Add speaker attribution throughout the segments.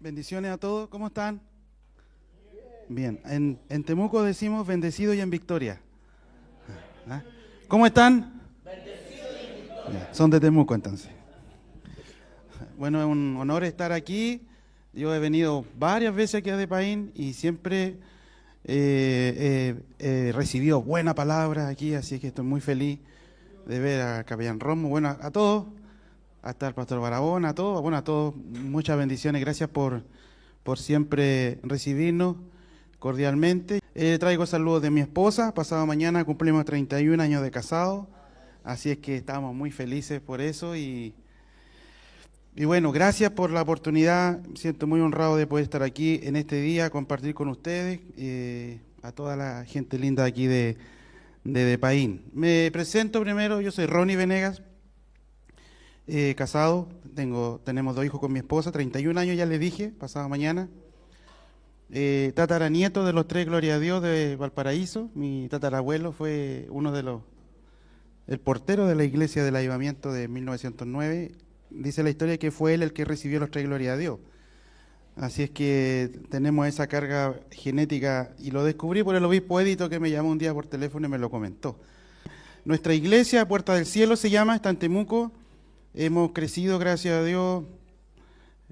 Speaker 1: Bendiciones a todos, ¿cómo están? Bien, en Temuco decimos bendecido y en victoria. ¿Ah? ¿Cómo están? Bien, son de Temuco entonces. Bueno, es un honor estar aquí. Yo he venido varias veces aquí a Depaín y siempre he recibido buena palabra aquí, así que estoy muy feliz de ver a Capellán Romo, bueno, a todos, hasta el Pastor Barahona, a todos, bueno, a todos, muchas bendiciones, gracias por siempre recibirnos cordialmente. Traigo saludos de mi esposa, pasado mañana cumplimos 31 años de casado, así es que estamos muy felices por eso y bueno, gracias por la oportunidad, me siento muy honrado de poder estar aquí en este día, compartir con ustedes, a toda la gente linda aquí de Depaín. Me presento primero, yo soy Ronnie Venegas, casado, tenemos 2 hijos con mi esposa, 31 años ya les dije, pasado mañana. Tataranieto de los 3, gloria a Dios, de Valparaíso. Mi tatarabuelo fue el portero de la iglesia del Avivamiento de 1909. Dice la historia que fue él el que recibió los 3, gloria a Dios. Así es que tenemos esa carga genética y lo descubrí por el obispo Edito que me llamó un día por teléfono y me lo comentó. Nuestra iglesia, Puerta del Cielo se llama, está en Temuco. Hemos crecido, gracias a Dios.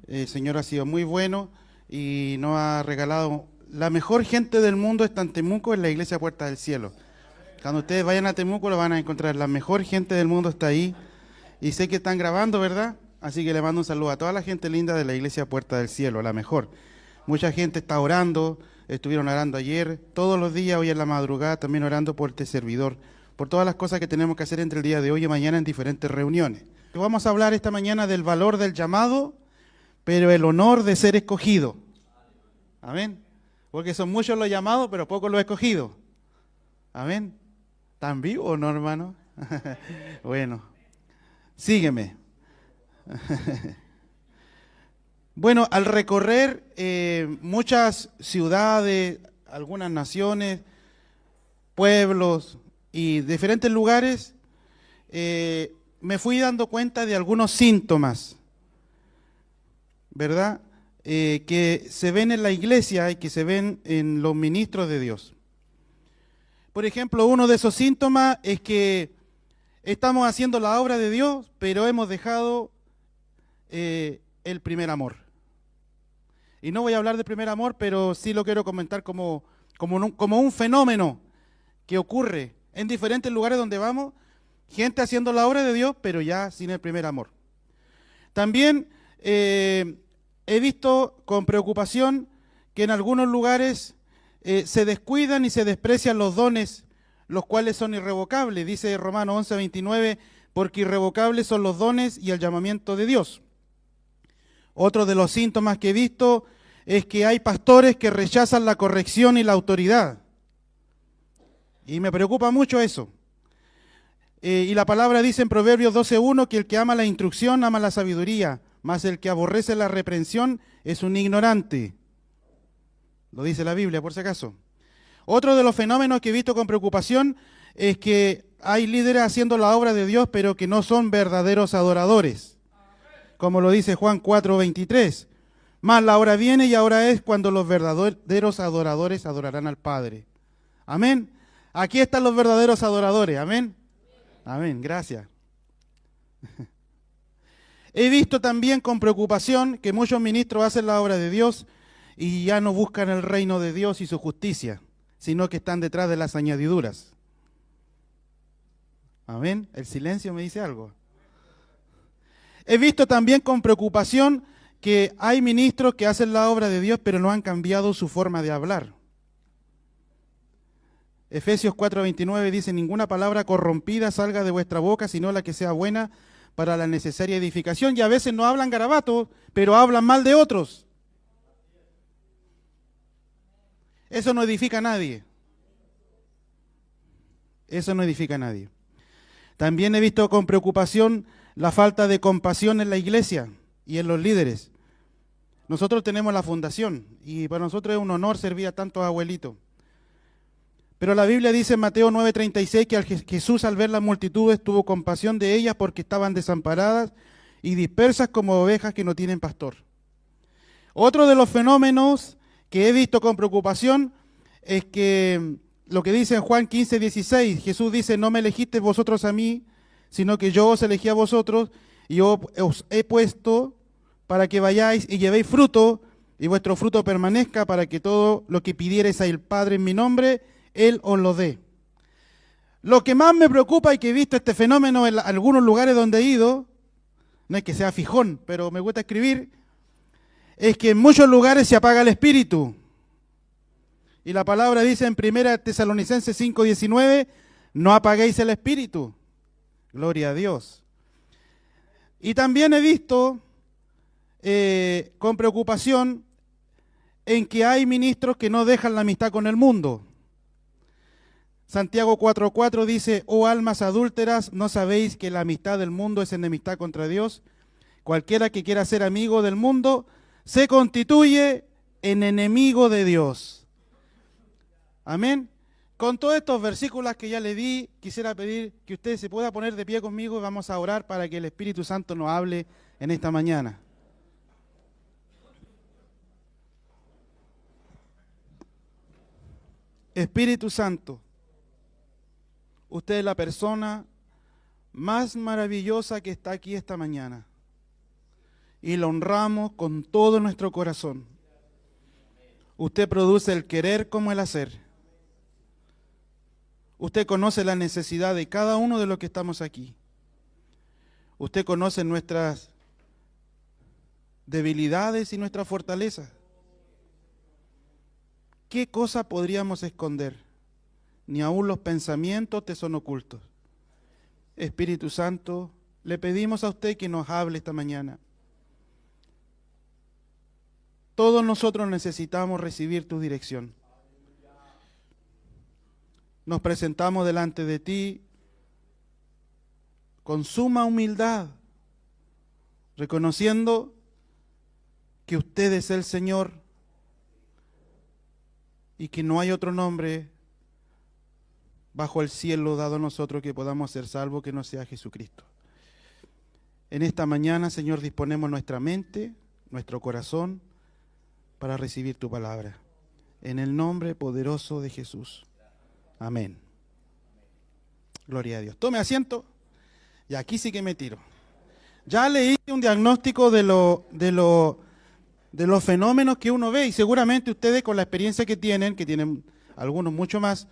Speaker 1: El Señor ha sido muy bueno y nos ha regalado la mejor gente del mundo está en Temuco, en la iglesia Puerta del Cielo. Cuando ustedes vayan a Temuco lo van a encontrar, la mejor gente del mundo está ahí. Y sé que están grabando, ¿verdad? Así que le mando un saludo a toda la gente linda de la iglesia Puerta del Cielo, la mejor. Mucha gente está orando, estuvieron orando ayer, todos los días, hoy en la madrugada, también orando por este servidor, por todas las cosas que tenemos que hacer entre el día de hoy y mañana en diferentes reuniones. Vamos a hablar esta mañana del valor del llamado, pero el honor de ser escogido. Amén. Porque son muchos los llamados, pero pocos los escogidos. Amén. ¿Están vivos o no, hermano? Bueno, sígueme. Bueno, al recorrer muchas ciudades, algunas naciones, pueblos y diferentes lugares, me fui dando cuenta de algunos síntomas, ¿verdad? Que se ven en la iglesia y que se ven en los ministros de Dios. Por ejemplo, uno de esos síntomas es que estamos haciendo la obra de Dios, pero hemos dejado el primer amor. Y no voy a hablar de primer amor, pero sí lo quiero comentar como un fenómeno que ocurre en diferentes lugares donde vamos, gente haciendo la obra de Dios, pero ya sin el primer amor. También he visto con preocupación que en algunos lugares se descuidan y se desprecian los dones, los cuales son irrevocables. Dice Romanos 11:29, porque irrevocables son los dones y el llamamiento de Dios. Otro de los síntomas que he visto es que hay pastores que rechazan la corrección y la autoridad. Y me preocupa mucho eso. Y la palabra dice en Proverbios 12:1 que el que ama la instrucción ama la sabiduría, mas el que aborrece la reprensión es un ignorante. Lo dice la Biblia, por si acaso. Otro de los fenómenos que he visto con preocupación es que hay líderes haciendo la obra de Dios, pero que no son verdaderos adoradores. Como lo dice Juan 4:23. Mas la hora viene y ahora es cuando los verdaderos adoradores adorarán al Padre. Amén. Aquí están los verdaderos adoradores. Amén. Amén. Gracias. He visto también con preocupación que muchos ministros hacen la obra de Dios y ya no buscan el reino de Dios y su justicia, sino que están detrás de las añadiduras. Amén. El silencio me dice algo. He visto también con preocupación que hay ministros que hacen la obra de Dios, pero no han cambiado su forma de hablar. Efesios 4:29 dice, ninguna palabra corrompida salga de vuestra boca, sino la que sea buena para la necesaria edificación. Y a veces no hablan garabatos, pero hablan mal de otros. Eso no edifica a nadie. Eso no edifica a nadie. También he visto con preocupación la falta de compasión en la iglesia y en los líderes. Nosotros tenemos la fundación y para nosotros es un honor servir a tantos abuelitos. Pero la Biblia dice en Mateo 9:36 que Jesús al ver las multitudes tuvo compasión de ellas porque estaban desamparadas y dispersas como ovejas que no tienen pastor. Otro de los fenómenos que he visto con preocupación es que lo que dice en Juan 15:16, Jesús dice, no me elegisteis vosotros a mí, sino que yo os elegí a vosotros y yo os he puesto para que vayáis y llevéis fruto y vuestro fruto permanezca para que todo lo que pidierais al Padre en mi nombre, Él os lo dé. Lo que más me preocupa y que he visto este fenómeno en algunos lugares donde he ido, no es que sea fijón, pero me gusta escribir, es que en muchos lugares se apaga el espíritu. Y la palabra dice en 1 Tesalonicenses 5:19, no apaguéis el espíritu. Gloria a Dios. Y también he visto con preocupación en que hay ministros que no dejan la amistad con el mundo. Santiago 4:4 dice, oh almas adúlteras, ¿no sabéis que la amistad del mundo es enemistad contra Dios? Cualquiera que quiera ser amigo del mundo se constituye en enemigo de Dios. Amén. Con todos estos versículos que ya le di, quisiera pedir que usted se pueda poner de pie conmigo y vamos a orar para que el Espíritu Santo nos hable en esta mañana. Espíritu Santo, usted es la persona más maravillosa que está aquí esta mañana y lo honramos con todo nuestro corazón. Usted produce el querer como el hacer. Usted conoce la necesidad de cada uno de los que estamos aquí. Usted conoce nuestras debilidades y nuestras fortalezas. ¿Qué cosa podríamos esconder? Ni aún los pensamientos te son ocultos. Espíritu Santo, le pedimos a usted que nos hable esta mañana. Todos nosotros necesitamos recibir tu dirección. Nos presentamos delante de ti con suma humildad, reconociendo que usted es el Señor y que no hay otro nombre bajo el cielo dado a nosotros que podamos ser salvos que no sea Jesucristo. En esta mañana, Señor, disponemos nuestra mente, nuestro corazón, para recibir tu palabra. En el nombre poderoso de Jesús. Amén. Gloria a Dios. Tome asiento. Y aquí sí que me tiro. Ya le hice un diagnóstico de los fenómenos que uno ve, y seguramente ustedes con la experiencia que tienen algunos mucho más,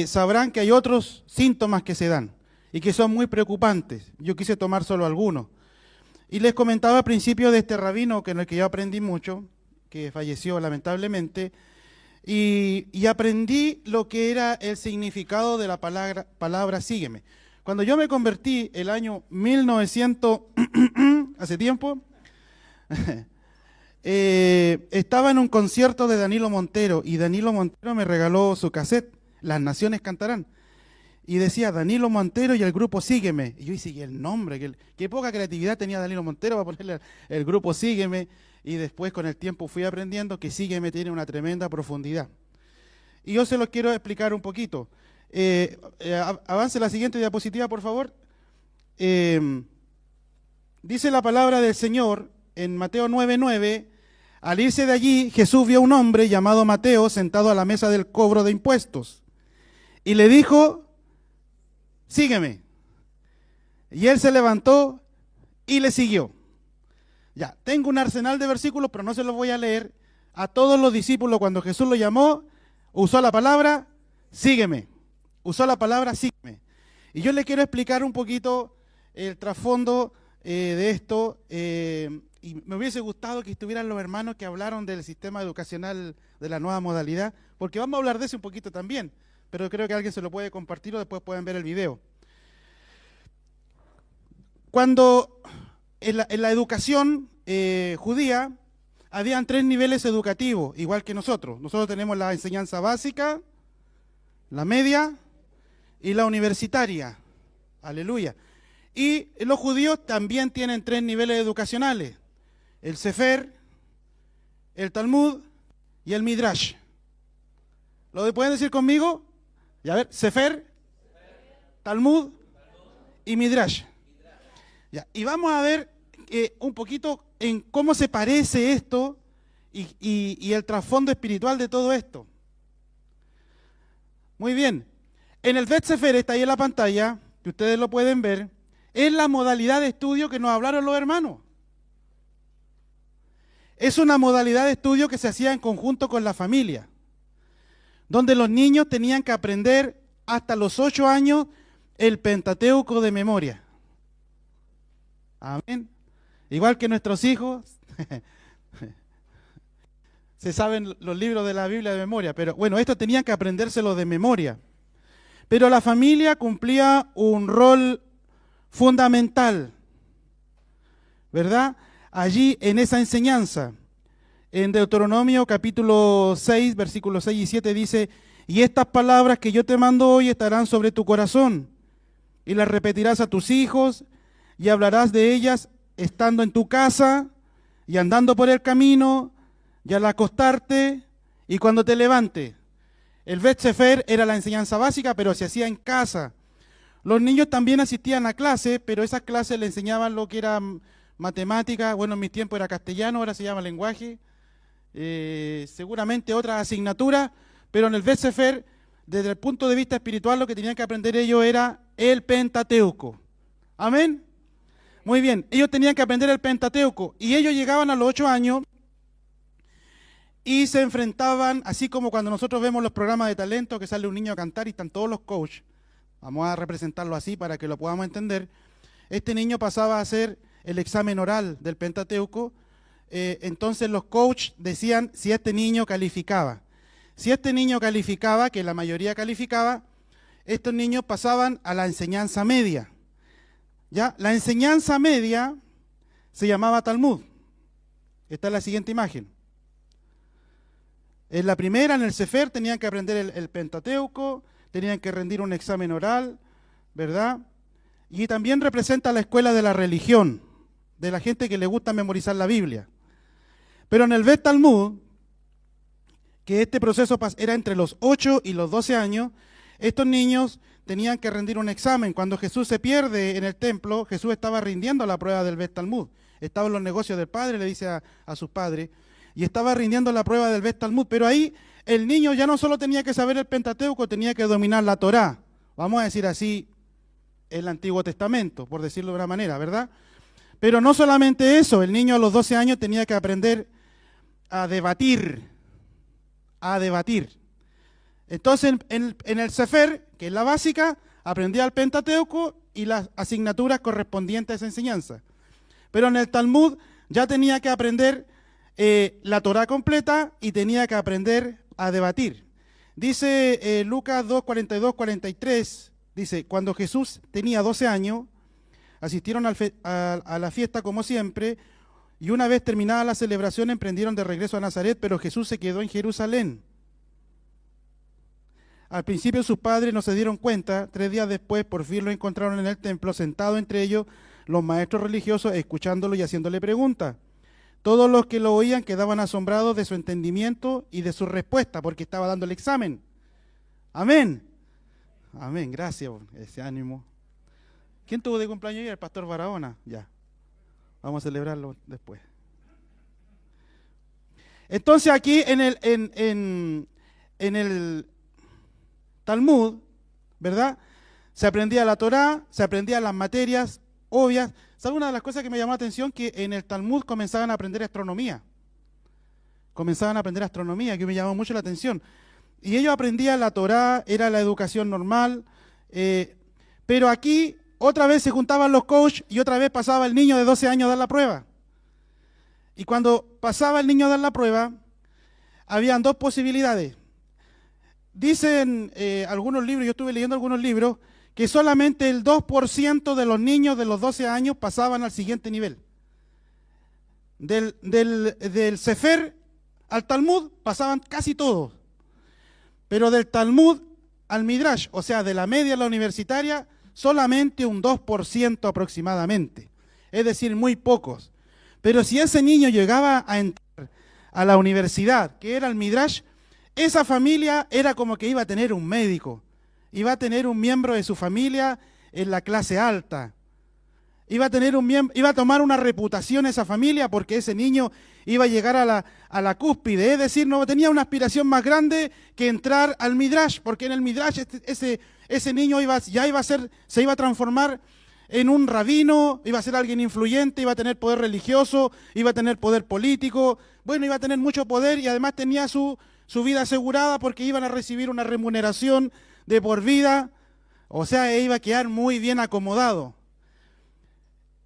Speaker 1: sabrán que hay otros síntomas que se dan y que son muy preocupantes. Yo quise tomar solo algunos. Y les comentaba al principio de este rabino en el que yo aprendí mucho, que falleció lamentablemente, y aprendí lo que era el significado de la palabra sígueme. Cuando yo me convertí el año 1900, hace tiempo, estaba en un concierto de Danilo Montero y Danilo Montero me regaló su cassette, Las Naciones Cantarán. Y decía Danilo Montero y el grupo Sígueme. Y yo dije, ¿y el nombre? Qué poca creatividad tenía Danilo Montero para ponerle el grupo Sígueme. Y después con el tiempo fui aprendiendo que Sígueme tiene una tremenda profundidad. Y yo se los quiero explicar un poquito. Avance la siguiente diapositiva, por favor. Dice la palabra del Señor en Mateo 9:9. Al irse de allí, Jesús vio a un hombre llamado Mateo sentado a la mesa del cobro de impuestos. Y le dijo, sígueme. Y él se levantó y le siguió. Ya, tengo un arsenal de versículos, pero no se los voy a leer. A todos los discípulos, cuando Jesús lo llamó, usó la palabra, sígueme. Usó la palabra, sígueme. Y yo le quiero explicar un poquito el trasfondo de esto. Y me hubiese gustado que estuvieran los hermanos que hablaron del sistema educacional de la nueva modalidad, porque vamos a hablar de eso un poquito también. Pero creo que alguien se lo puede compartir o después pueden ver el video. Cuando en la educación judía habían 3 niveles educativos, igual que nosotros. Nosotros tenemos la enseñanza básica, la media y la universitaria. Aleluya. Y los judíos también tienen 3 niveles educacionales: el Sefer, el Talmud y el Midrash. ¿Lo pueden decir conmigo? Ya, a ver, Sefer, Talmud y Midrash. Ya, y vamos a ver un poquito en cómo se parece esto y el trasfondo espiritual de todo esto. Muy bien. En el Bet Sefer, está ahí en la pantalla, que ustedes lo pueden ver, es la modalidad de estudio que nos hablaron los hermanos. Es una modalidad de estudio que se hacía en conjunto con la familia, donde los niños tenían que aprender hasta los 8 años el Pentateuco de memoria. Amén. Igual que nuestros hijos se saben los libros de la Biblia de memoria, pero bueno, estos tenían que aprendérselo de memoria. Pero la familia cumplía un rol fundamental, ¿verdad? Allí en esa enseñanza. En Deuteronomio capítulo 6, versículos 6 y 7 dice: y estas palabras que yo te mando hoy estarán sobre tu corazón, y las repetirás a tus hijos, y hablarás de ellas estando en tu casa, y andando por el camino, y al acostarte, y cuando te levantes. El Bet Sefer era la enseñanza básica, pero se hacía en casa. Los niños también asistían a clases, pero esas clases le enseñaban lo que era matemática. Bueno, en mi tiempo era castellano, ahora se llama lenguaje. Seguramente otras asignaturas, pero en el Bet Sefer, desde el punto de vista espiritual, lo que tenían que aprender ellos era el Pentateuco. Amén. Muy bien, ellos tenían que aprender el Pentateuco, y ellos llegaban a los 8 años y se enfrentaban, así como cuando nosotros vemos los programas de talento, que sale un niño a cantar y están todos los coaches. Vamos a representarlo así para que lo podamos entender. Este niño pasaba a hacer el examen oral del Pentateuco. Entonces los coaches decían si este niño calificaba. Si este niño calificaba, que la mayoría calificaba, estos niños pasaban a la enseñanza media. ¿Ya? La enseñanza media se llamaba Talmud. Esta es la siguiente imagen. En la primera, en el Sefer, tenían que aprender el Pentateuco, tenían que rendir un examen oral, ¿verdad? Y también representa la escuela de la religión, de la gente que le gusta memorizar la Biblia. Pero en el Bet Talmud, que este proceso era entre los 8 y los 12 años, estos niños tenían que rendir un examen. Cuando Jesús se pierde en el templo, Jesús estaba rindiendo la prueba del Bet Talmud. Estaba en los negocios del padre, le dice a sus padres, y estaba rindiendo la prueba del Bet Talmud. Pero ahí el niño ya no solo tenía que saber el Pentateuco, tenía que dominar la Torá. Vamos a decir así, el Antiguo Testamento, por decirlo de una manera, ¿verdad? Pero no solamente eso, el niño a los 12 años tenía que aprender a debatir. Entonces, en el Sefer, que es la básica, aprendía el Pentateuco y las asignaturas correspondientes a esa enseñanza. Pero en el Talmud ya tenía que aprender la Torá completa y tenía que aprender a debatir. Dice Lucas 2, 42, 43, dice: cuando Jesús tenía 12 años, asistieron a la fiesta como siempre, y una vez terminada la celebración emprendieron de regreso a Nazaret, pero Jesús se quedó en Jerusalén. Al principio sus padres no se dieron cuenta. 3 días después por fin lo encontraron en el templo, sentado entre ellos los maestros religiosos, escuchándolo y haciéndole preguntas. Todos los que lo oían quedaban asombrados de su entendimiento y de su respuesta, porque estaba dando el examen. Amén. Amén, gracias por ese ánimo. ¿Quién tuvo de cumpleaños hoy? El pastor Barahona. Ya, vamos a celebrarlo después. Entonces aquí en el Talmud, ¿verdad? Se aprendía la Torá, se aprendían las materias obvias. ¿Sabe una de las cosas que me llamó la atención? Que en el Talmud comenzaban a aprender astronomía. Que me llamó mucho la atención. Y ellos aprendían la Torá, era la educación normal. Pero aquí otra vez se juntaban los coaches y otra vez pasaba el niño de 12 años a dar la prueba. Y cuando pasaba el niño a dar la prueba, habían 2 posibilidades. Dicen algunos libros, yo estuve leyendo algunos libros, que solamente el 2% de los niños de los 12 años pasaban al siguiente nivel. Del Sefer al Talmud pasaban casi todos. Pero del Talmud al Midrash, o sea, de la media a la universitaria, solamente un 2% aproximadamente. Es decir, muy pocos. Pero si ese niño llegaba a entrar a la universidad, que era el Midrash, esa familia era como que iba a tener un médico, iba a tener un miembro de su familia en la clase alta. iba a tener iba a tomar una reputación esa familia, porque ese niño iba a llegar a la cúspide, es decir, no tenía una aspiración más grande que entrar al Midrash, porque en el Midrash ese niño se iba a transformar en un rabino, iba a ser alguien influyente, iba a tener poder religioso, iba a tener poder político, bueno, iba a tener mucho poder y además tenía su vida asegurada porque iban a recibir una remuneración de por vida, o sea, iba a quedar muy bien acomodado.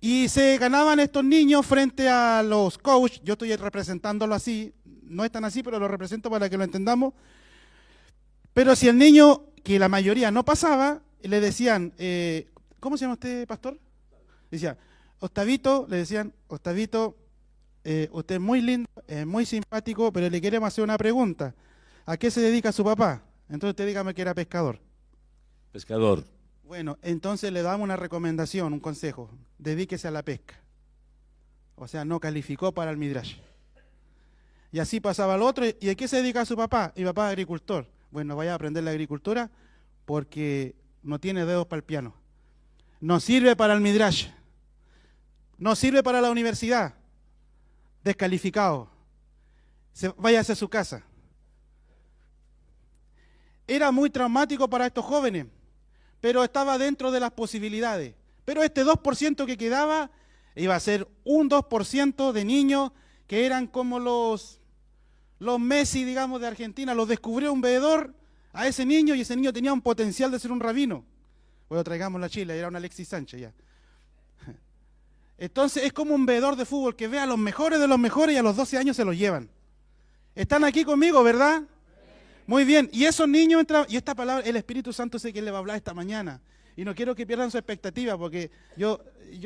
Speaker 1: Y se ganaban estos niños frente a los coaches, yo estoy representándolo así, no es tan así, pero lo represento para que lo entendamos. Pero si el niño, que la mayoría no pasaba, le decían, ¿cómo se llama usted, pastor? Decía, Octavito, le decían, Octavito, usted es muy lindo, muy simpático, pero le queremos hacer una pregunta. ¿A qué se dedica su papá? Entonces usted dígame que era pescador.
Speaker 2: Pescador.
Speaker 1: Bueno, entonces le damos una recomendación, un consejo. Dedíquese a la pesca. O sea, no calificó para el Midrash. Y así pasaba al otro. ¿Y a qué se dedica su papá? Mi papá es agricultor. Bueno, vaya a aprender la agricultura porque no tiene dedos para el piano. No sirve para el Midrash. No sirve para la universidad. Descalificado. Váyase a su casa. Era muy traumático para estos jóvenes, pero estaba dentro de las posibilidades. Pero este 2% que quedaba iba a ser un 2% de niños que eran como los Messi, digamos, de Argentina. Los descubrió un veedor a ese niño y ese niño tenía un potencial de ser un rabino. Bueno, traigámoslo a Chile, era un Alexis Sánchez ya. Entonces es como un veedor de fútbol que ve a los mejores de los mejores y a los 12 años se los llevan. ¿Están aquí conmigo, verdad? Muy bien, y esos niños entran, y esta palabra, el Espíritu Santo sé que Él le va a hablar esta mañana, y no quiero que pierdan su expectativa, porque yo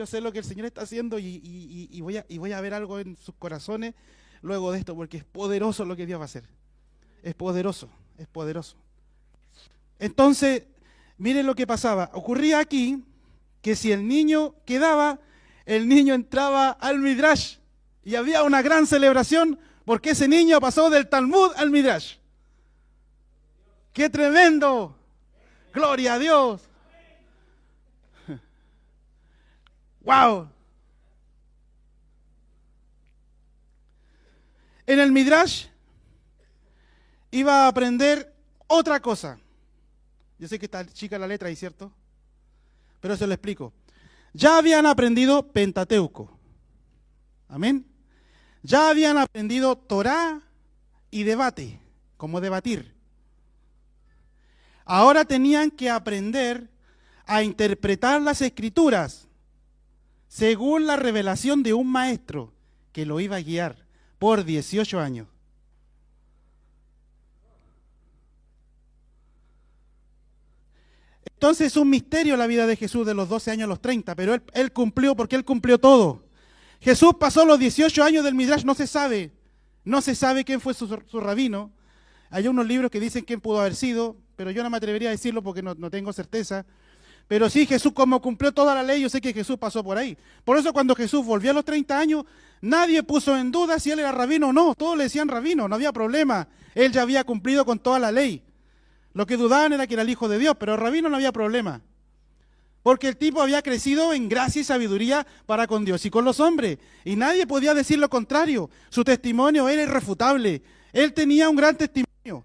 Speaker 1: sé lo que el Señor está haciendo y voy a ver algo en sus corazones luego de esto, porque es poderoso lo que Dios va a hacer, es poderoso, es poderoso. Entonces, miren lo que pasaba, ocurría aquí, que si el niño quedaba, el niño entraba al Midrash, y había una gran celebración, porque ese niño pasó del Talmud al Midrash. ¡Qué tremendo! ¡Gloria a Dios! ¡Wow! En el Midrash iba a aprender otra cosa. Yo sé que está chica la letra ahí, ¿cierto? Pero se lo explico. Ya habían aprendido Pentateuco. Amén. Ya habían aprendido Torá y debate, como debatir. Ahora tenían que aprender a interpretar las escrituras según la revelación de un maestro que lo iba a guiar por 18 años. Entonces es un misterio la vida de Jesús de los 12 años a los 30, pero él cumplió porque él cumplió todo. Jesús pasó los 18 años del Midrash, no se sabe quién fue su rabino. Hay unos libros que dicen quién pudo haber sido, pero yo no me atrevería a decirlo porque no tengo certeza. Pero sí, Jesús, como cumplió toda la ley, yo sé que Jesús pasó por ahí. Por eso cuando Jesús volvió a los 30 años, nadie puso en duda si él era rabino o no. Todos le decían rabino, no había problema. Él ya había cumplido con toda la ley. Lo que dudaban era que era el Hijo de Dios, pero rabino no había problema. Porque el tipo había crecido en gracia y sabiduría para con Dios y con los hombres. Y nadie podía decir lo contrario. Su testimonio era irrefutable. Él tenía un gran testimonio.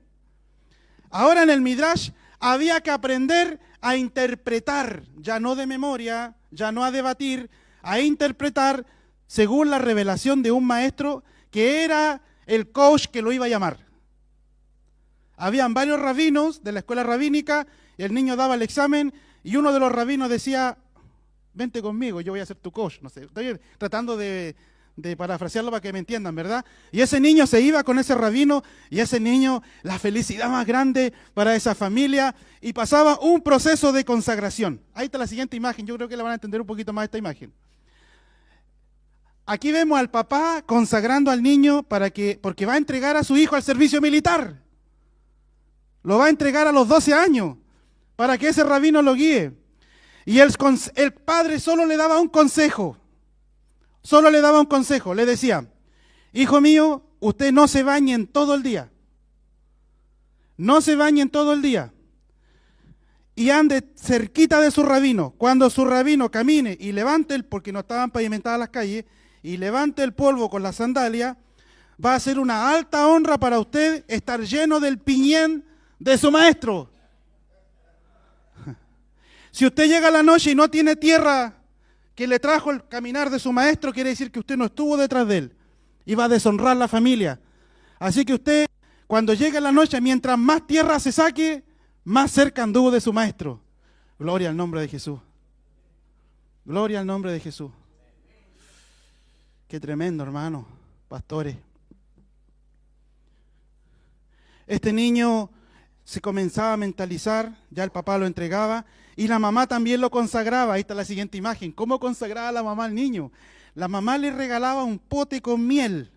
Speaker 1: Ahora en el Midrash había que aprender a interpretar, ya no de memoria, ya no a debatir, a interpretar según la revelación de un maestro que era el coach que lo iba a llamar. Habían varios rabinos de la escuela rabínica, y el niño daba el examen y uno de los rabinos decía, vente conmigo, yo voy a ser tu coach. No sé, estoy tratando de parafrasearlo para que me entiendan, ¿verdad? Y ese niño se iba con ese rabino, y ese niño, la felicidad más grande para esa familia, y pasaba un proceso de consagración. Ahí está la siguiente imagen, yo creo que la van a entender un poquito más esta imagen. Aquí vemos al papá consagrando al niño porque va a entregar a su hijo al servicio militar. Lo va a entregar a los 12 años para que ese rabino lo guíe. Y el padre solo le daba un consejo. Solo le daba un consejo. Le decía, hijo mío, usted no se bañe en todo el día. No se bañe en todo el día. y ande cerquita de su rabino. Cuando su rabino camine y levante porque no estaban pavimentadas las calles, y levante el polvo con la sandalia, va a ser una alta honra para usted estar lleno del piñén de su maestro. Si usted llega a la noche y no tiene tierra que le trajo el caminar de su maestro, quiere decir que usted no estuvo detrás de él y va a deshonrar la familia. Así que usted, cuando llegue a la noche, mientras más tierra se saque, más cerca anduvo de su maestro. Gloria al nombre de Jesús. Gloria al nombre de Jesús. Qué tremendo, hermano, pastores. Este niño se comenzaba a mentalizar, ya el papá lo entregaba y la mamá también lo consagraba. Ahí está la siguiente imagen. ¿Cómo consagraba la mamá al niño? La mamá le regalaba un pote con miel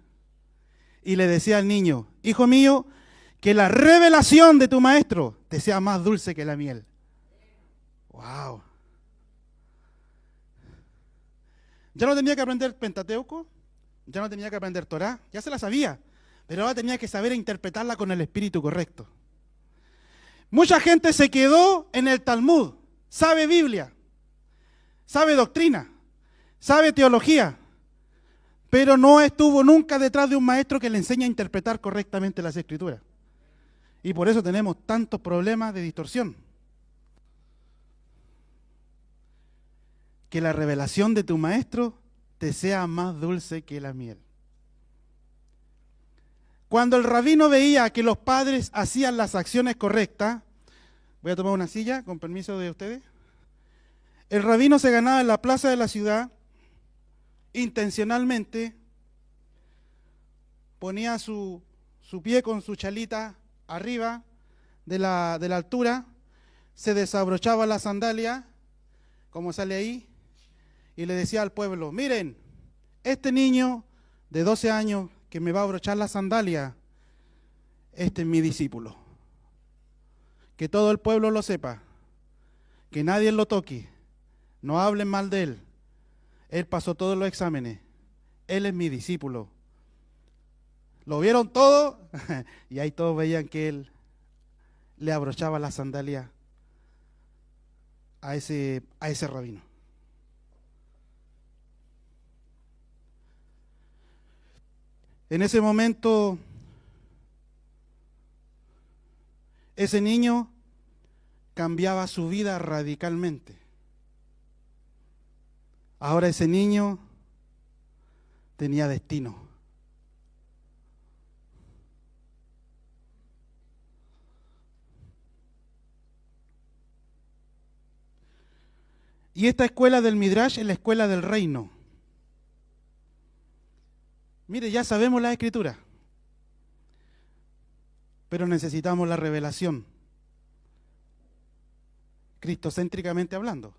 Speaker 1: y le decía al niño: hijo mío, que la revelación de tu maestro te sea más dulce que la miel. ¡Wow! Ya no tenía que aprender Pentateuco, ya no tenía que aprender Torá, ya se la sabía, pero ahora tenía que saber interpretarla con el espíritu correcto. Mucha gente se quedó en el Talmud, sabe Biblia, sabe doctrina, sabe teología, pero no estuvo nunca detrás de un maestro que le enseñe a interpretar correctamente las Escrituras. Y por eso tenemos tantos problemas de distorsión. Que la revelación de tu maestro te sea más dulce que la miel. Cuando el rabino veía que los padres hacían las acciones correctas, voy a tomar una silla, con permiso de ustedes. El rabino se ganaba en la plaza de la ciudad, intencionalmente, ponía su pie con su chalita arriba de la altura, se desabrochaba la sandalia, como sale ahí, y le decía al pueblo: miren, este niño de 12 años que me va a abrochar la sandalia, este es mi discípulo. Que todo el pueblo lo sepa, que nadie lo toque, no hablen mal de él. Él pasó todos los exámenes, él es mi discípulo. Lo vieron todo y ahí todos veían que él le abrochaba la sandalia a ese rabino. En ese momento, ese niño cambiaba su vida radicalmente. Ahora ese niño tenía destino. Y esta escuela del Midrash es la escuela del reino. Mire, ya sabemos la Escritura, pero necesitamos la revelación, cristocéntricamente hablando.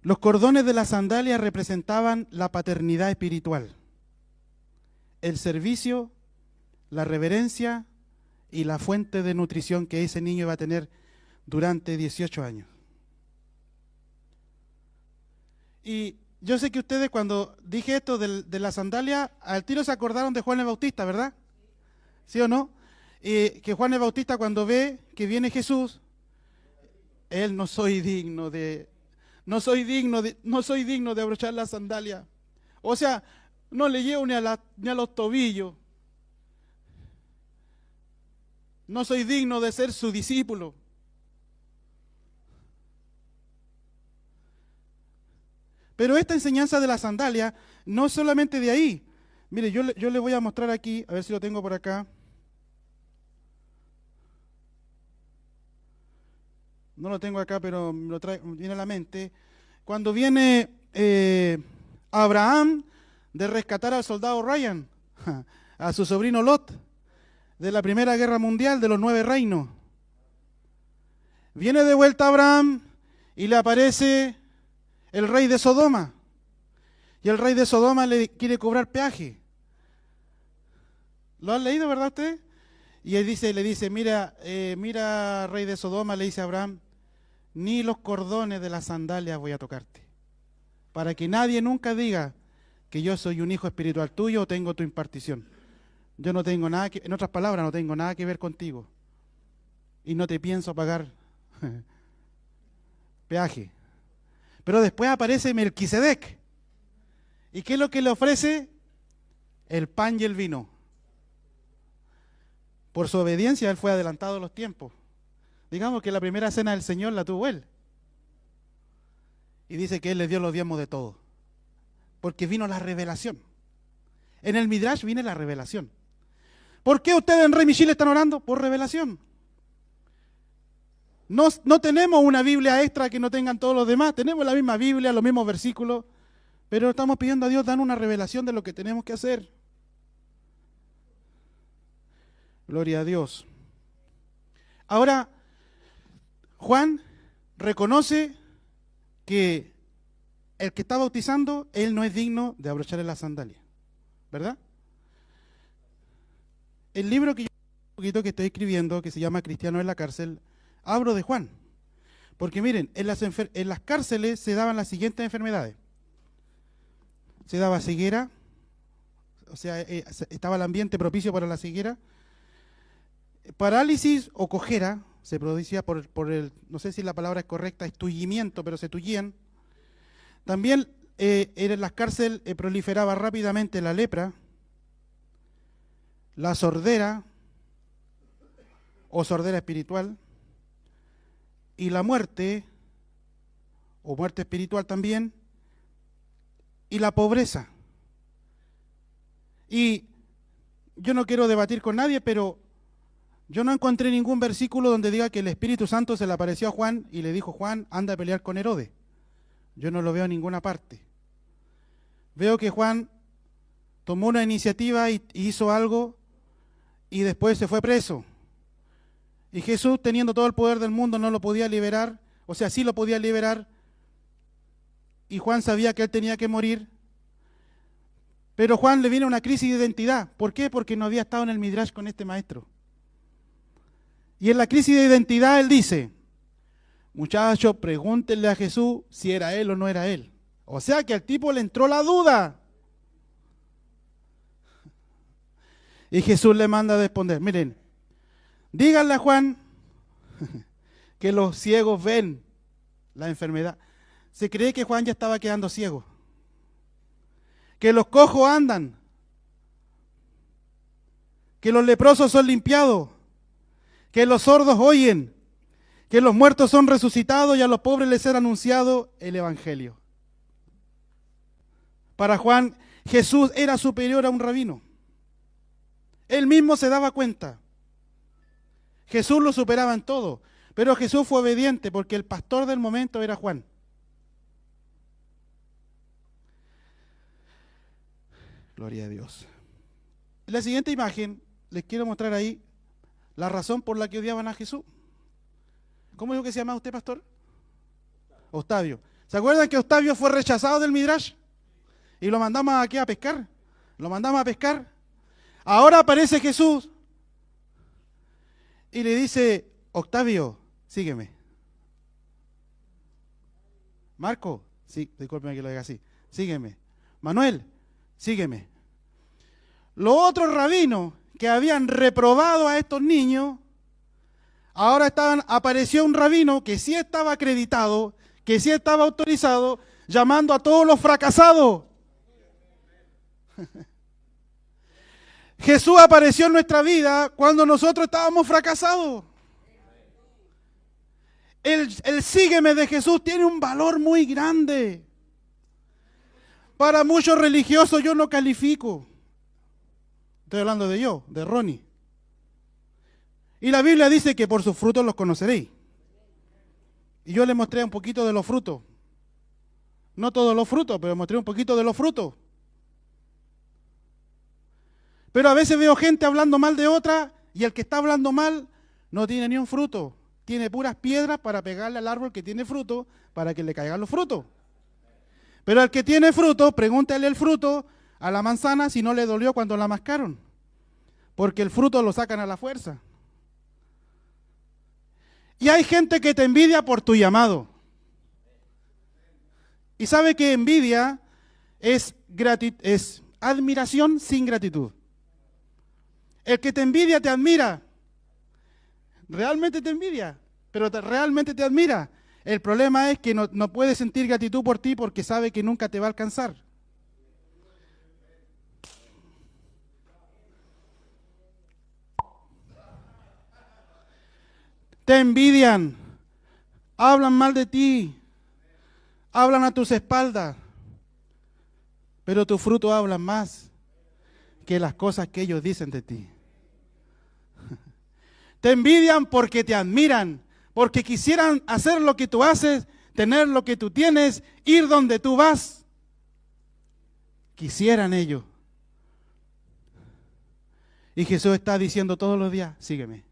Speaker 1: Los cordones de la sandalia representaban la paternidad espiritual, el servicio, la reverencia y la fuente de nutrición que ese niño iba a tener durante 18 años. Y yo sé que ustedes, cuando dije esto de la sandalia, al tiro se acordaron de Juan el Bautista, ¿verdad? ¿Sí o no? Que Juan el Bautista, cuando ve que viene Jesús, él: no soy digno de abrochar la sandalia. O sea, no le llevo ni a los tobillos. No soy digno de ser su discípulo. Pero esta enseñanza de la sandalia no es solamente de ahí. Mire, yo le voy a mostrar aquí, a ver si lo tengo por acá. No lo tengo acá, pero me viene a la mente. Cuando viene Abraham de rescatar al soldado Ryan, a su sobrino Lot, de la Primera Guerra Mundial, de los 9 reinos. Viene de vuelta Abraham y le aparece el rey de Sodoma. Y el rey de Sodoma le quiere cobrar peaje. ¿Lo han leído, verdad usted? Y él le dice, mira, rey de Sodoma, le dice a Abraham: ni los cordones de las sandalias voy a tocarte, para que nadie nunca diga que yo soy un hijo espiritual tuyo o tengo tu impartición. Yo no tengo nada que, en otras palabras, no tengo nada que ver contigo. Y no te pienso pagar peaje. Pero después aparece Melquisedec. ¿Y qué es lo que le ofrece? El pan y el vino. Por su obediencia, él fue adelantado a los tiempos. Digamos que la primera cena del Señor la tuvo él. Y dice que él le dio los diezmos de todo. Porque vino la revelación. En el Midrash viene la revelación. ¿Por qué ustedes en Rey Michil están orando? Por revelación. No tenemos una Biblia extra que no tengan todos los demás. Tenemos la misma Biblia, los mismos versículos. Pero estamos pidiendo a Dios dar una revelación de lo que tenemos que hacer. Gloria a Dios. Ahora, Juan reconoce que el que está bautizando, él no es digno de abrocharle la sandalia. ¿Verdad? El libro que yo estoy escribiendo, que se llama Cristiano en la cárcel, hablo de Juan. Porque miren, en las cárceles se daban las siguientes enfermedades. Se daba ceguera, o sea, estaba el ambiente propicio para la ceguera. Parálisis o cojera, se producía por el, no sé si la palabra es correcta, estullimiento, pero se tullían. También en las cárceles proliferaba rápidamente la lepra, la sordera o sordera espiritual, y la muerte, o muerte espiritual también, y la pobreza. Y yo no quiero debatir con nadie, pero yo no encontré ningún versículo donde diga que el Espíritu Santo se le apareció a Juan y le dijo: Juan, anda a pelear con Herodes. Yo no lo veo en ninguna parte. Veo que Juan tomó una iniciativa y hizo algo y después se fue preso. Y Jesús, teniendo todo el poder del mundo, no lo podía liberar, o sea, sí lo podía liberar, y Juan sabía que él tenía que morir, pero Juan le viene una crisis de identidad. ¿Por qué? Porque no había estado en el Midrash con este maestro. Y en la crisis de identidad él dice: muchachos, pregúntenle a Jesús si era él o no era él. O sea que al tipo le entró la duda. Y Jesús le manda a responder: miren, díganle a Juan que los ciegos ven la enfermedad. Se cree que Juan ya estaba quedando ciego. Que los cojos andan. Que los leprosos son limpiados. Que los sordos oyen. Que los muertos son resucitados y a los pobres les será anunciado el Evangelio. Para Juan, Jesús era superior a un rabino. Él mismo se daba cuenta. Jesús lo superaba en todo, pero Jesús fue obediente porque el pastor del momento era Juan. Gloria a Dios. En la siguiente imagen les quiero mostrar ahí la razón por la que odiaban a Jesús. ¿Cómo dijo que se llamaba usted, pastor? Octavio. ¿Se acuerdan que Octavio fue rechazado del Midrash? Y lo mandamos aquí a pescar. Lo mandamos a pescar. Ahora aparece Jesús y le dice: Octavio, sígueme. Marco, sí, discúlpeme que lo diga así, sígueme. Manuel, sígueme. Los otros rabinos que habían reprobado a estos niños, ahora apareció un rabino que sí estaba acreditado, que sí estaba autorizado, llamando a todos los fracasados. Jesús apareció en nuestra vida cuando nosotros estábamos fracasados. El sígueme de Jesús tiene un valor muy grande. Para muchos religiosos yo no califico. Estoy hablando de yo, de Ronnie. Y la Biblia dice que por sus frutos los conoceréis. Y yo les mostré un poquito de los frutos. No todos los frutos, pero mostré un poquito de los frutos. Pero a veces veo gente hablando mal de otra y el que está hablando mal no tiene ni un fruto. Tiene puras piedras para pegarle al árbol que tiene fruto para que le caigan los frutos. Pero al que tiene fruto, pregúntale el fruto a la manzana si no le dolió cuando la mascaron. Porque el fruto lo sacan a la fuerza. Y hay gente que te envidia por tu llamado. Y sabe que envidia es es admiración sin gratitud. El que te envidia te admira. Realmente te envidia, pero realmente te admira. El problema es que no puede sentir gratitud por ti porque sabe que nunca te va a alcanzar. Te envidian, hablan mal de ti, hablan a tus espaldas, pero tu fruto habla más que las cosas que ellos dicen de ti. Te envidian porque te admiran, porque quisieran hacer lo que tú haces, tener lo que tú tienes, ir donde tú vas. Quisieran ellos. Y Jesús está diciendo todos los días, sígueme,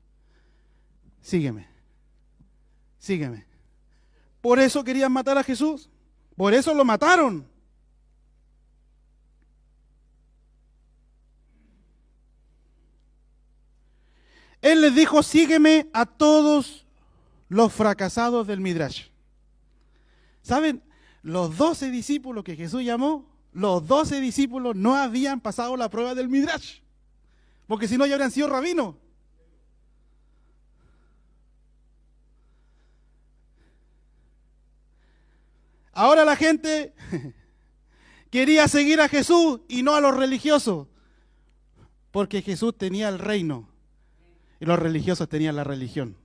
Speaker 1: sígueme, sígueme. Por eso querían matar a Jesús, por eso lo mataron. Él les dijo, sígueme a todos los fracasados del Midrash. ¿Saben? Los 12 discípulos que Jesús llamó, los 12 discípulos no habían pasado la prueba del Midrash, porque si no ya habrían sido rabinos. Ahora la gente quería seguir a Jesús y no a los religiosos, porque Jesús tenía el reino y los religiosos tenían la religión.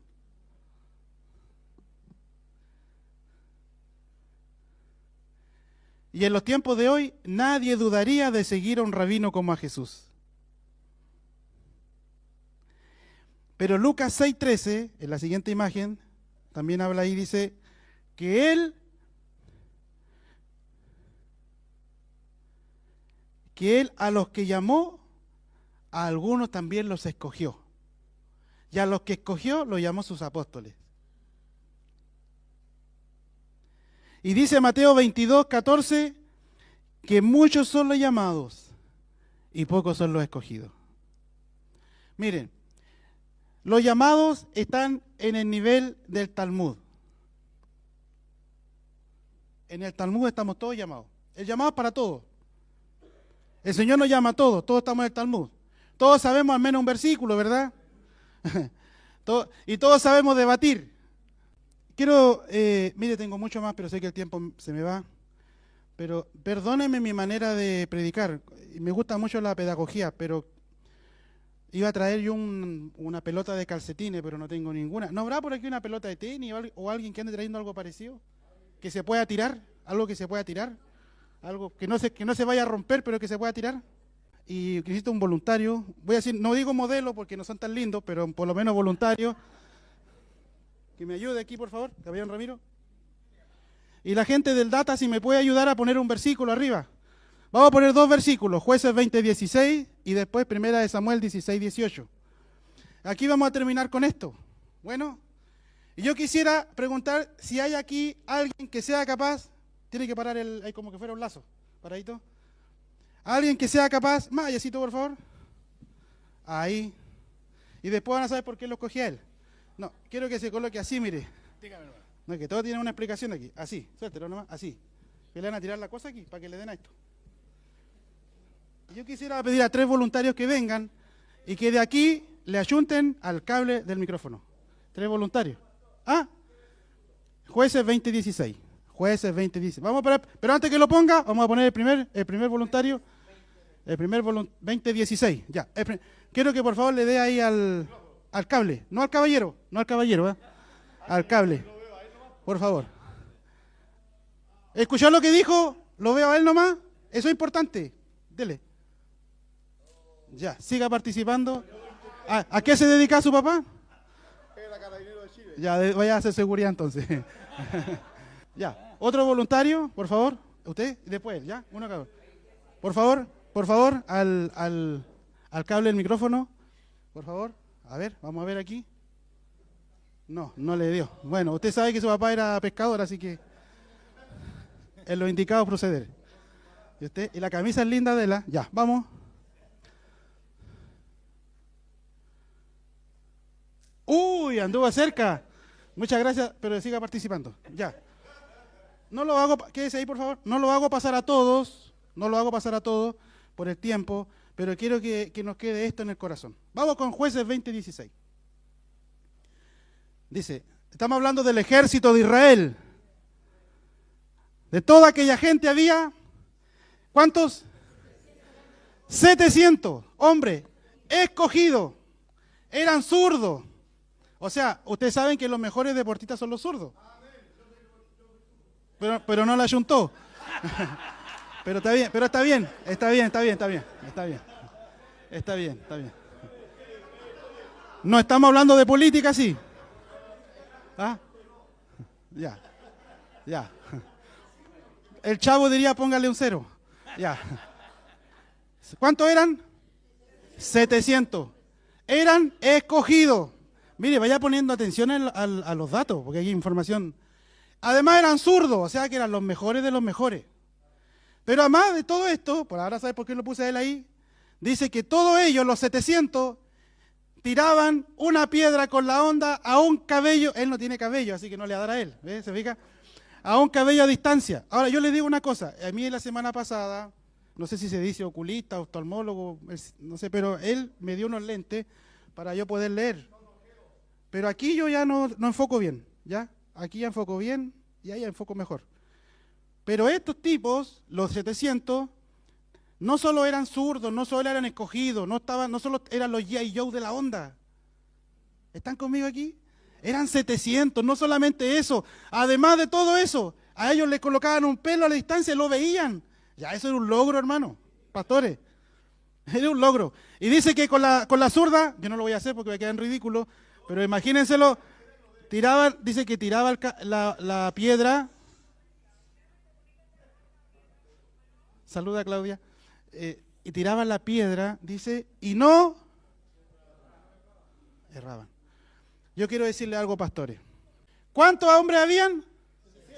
Speaker 1: Y en los tiempos de hoy nadie dudaría de seguir a un rabino como a Jesús. Pero Lucas 6:13, en la siguiente imagen, también habla ahí, dice que él a los que llamó, a algunos también los escogió. Y a los que escogió, los llamó sus apóstoles. Y dice Mateo 22:14, que muchos son los llamados y pocos son los escogidos. Miren, los llamados están en el nivel del Talmud. En el Talmud estamos todos llamados. El llamado es para todos. El Señor nos llama a todos estamos en el Talmud. Todos sabemos al menos un versículo, ¿verdad? Y todos sabemos debatir. Mire, tengo mucho más, pero sé que el tiempo se me va. Pero perdónenme mi manera de predicar. Me gusta mucho la pedagogía, pero iba a traer yo una pelota de calcetines, pero no tengo ninguna. ¿No habrá por aquí una pelota de tenis o alguien que ande trayendo algo parecido? ¿Que se pueda tirar? ¿Algo que se pueda tirar? Algo que no se vaya a romper, pero que se pueda tirar. Y necesito un voluntario. Voy a decir, no digo modelo porque no son tan lindos, pero por lo menos voluntario. Que me ayude aquí, por favor, Gabriel Ramiro. Y la gente del Data, si me puede ayudar a poner un versículo arriba. Vamos a poner 2 versículos, Jueces 20:16 y después Primera de Samuel 16:18. Aquí vamos a terminar con esto. Bueno, y yo quisiera preguntar si hay aquí alguien que sea capaz, tiene que parar ahí como que fuera un lazo, paradito. Alguien que sea capaz, más allácito por favor. Ahí. Y después van a saber por qué lo escogí a él. No, quiero que se coloque así, mire. Dígame nomás. No, que todo tiene una explicación aquí. Así, suéltelo nomás, así. Que le van a tirar la cosa aquí para que le den a esto. Y yo quisiera pedir a 3 voluntarios que vengan y que de aquí le ayunten al cable del micrófono. 3 voluntarios. Ah, Jueces 20:16. Jueces 20:16. Vamos a parar, pero antes que lo ponga, vamos a poner el primer voluntario. El primer 20:16. Ya. Quiero que por favor le dé ahí al cable. No al caballero, ¿eh? Al cable. Por favor. ¿Escuchó lo que dijo? ¿Lo veo a él nomás? Eso es importante. Dele. Ya, siga participando. ¿A qué se dedica su papá? Era carabinero de Chile. Ya, vaya a hacer seguridad entonces. Ya, otro voluntario, por favor. Usted, y después él, ya, uno acá. Por favor, al cable del micrófono. Por favor, a ver, vamos a ver aquí. No le dio. Bueno, usted sabe que su papá era pescador, así que en lo indicado proceder. Y la camisa es linda de la. Ya, vamos. Uy, anduvo cerca. Muchas gracias, pero siga participando. Ya. No lo hago, quédese ahí por favor. No lo hago pasar a todos, No lo hago pasar a todos por el tiempo, pero quiero que nos quede esto en el corazón. Vamos con Jueces 20:16. Dice, estamos hablando del ejército de Israel. De toda aquella gente había, ¿cuántos? 700 hombres escogidos. Eran zurdos. O sea, ustedes saben que los mejores deportistas son los zurdos. Pero no la ayuntó. Pero está bien, está bien. No estamos hablando de política, sí. ¿Ah? Ya. El Chavo diría, póngale un 0. Ya. ¿Cuántos eran? 700. Eran escogidos. Mire, vaya poniendo atención a los datos, porque hay información. Además eran zurdos, o sea que eran los mejores de los mejores. Pero además de todo esto, por ahora sabes por qué lo puse a él ahí, dice que todos ellos, los 700, tiraban una piedra con la onda a un cabello. Él no tiene cabello, así que no le va a dar a él. ¿Ves? ¿Se fija? A un cabello a distancia. Ahora, yo les digo una cosa. A mí la semana pasada, no sé si se dice oculista, oftalmólogo, no sé, pero él me dio unos lentes para yo poder leer. Pero aquí yo ya no enfoco bien, ¿ya? Aquí ya enfoco bien y ahí ya enfoco mejor. Pero estos tipos, los 700, no solo eran zurdos, no solo eran escogidos, no solo eran los G.I. Joe de la onda. ¿Están conmigo aquí? Eran 700, no solamente eso. Además de todo eso, a ellos les colocaban un pelo a la distancia y lo veían. Ya eso era un logro, hermano, pastores. Era un logro. Y dice que con la zurda, yo no lo voy a hacer porque me queda en ridículo, pero imagínenselo, dice que tiraba la piedra. Saluda, Claudia. Y tiraban la piedra, dice, y no erraban. Yo quiero decirle algo, pastores. ¿Cuántos hombres habían?